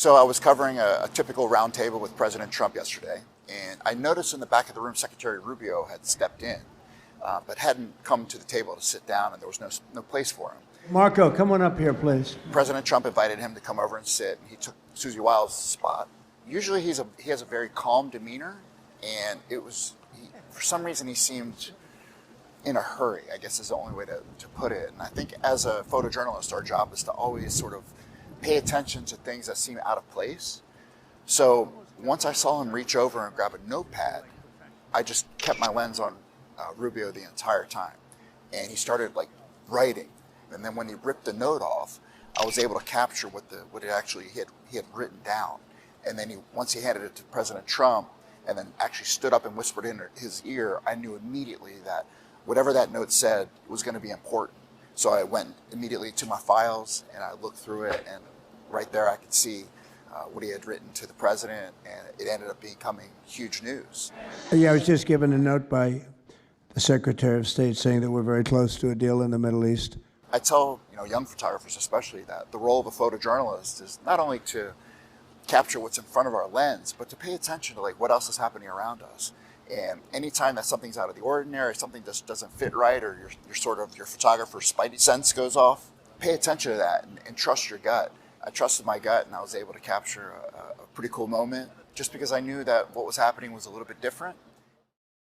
So I was covering a typical roundtable with President Trump yesterday, and I noticed in the back of the room Secretary Rubio had stepped in, but hadn't come to the table to sit down, and there was no place for him. Marco, come on up here, please. President Trump invited him to come over and sit, and he took Susie Wiles' spot. Usually he has a very calm demeanor, and for some reason he seemed in a hurry, I guess is the only way to put it. And I think as a photojournalist, our job is to always sort of pay attention to things that seem out of place. So once I saw him reach over and grab a notepad, I just kept my lens on Rubio the entire time. And he started writing. And then when he ripped the note off, I was able to capture what it actually he had written down. And then once he handed it to President Trump and then actually stood up and whispered in his ear, I knew immediately that whatever that note said was going to be important. So I went immediately to my files and I looked through it, and right there I could see what he had written to the president, and it ended up becoming huge news. Yeah, I was just given a note by the Secretary of State saying that we're very close to a deal in the Middle East. I tell young photographers especially that the role of a photojournalist is not only to capture what's in front of our lens, but to pay attention to what else is happening around us. And anytime that something's out of the ordinary, something just doesn't fit right, or your photographer's spidey sense goes off, pay attention to that and trust your gut. I trusted my gut, and I was able to capture a pretty cool moment just because I knew that what was happening was a little bit different.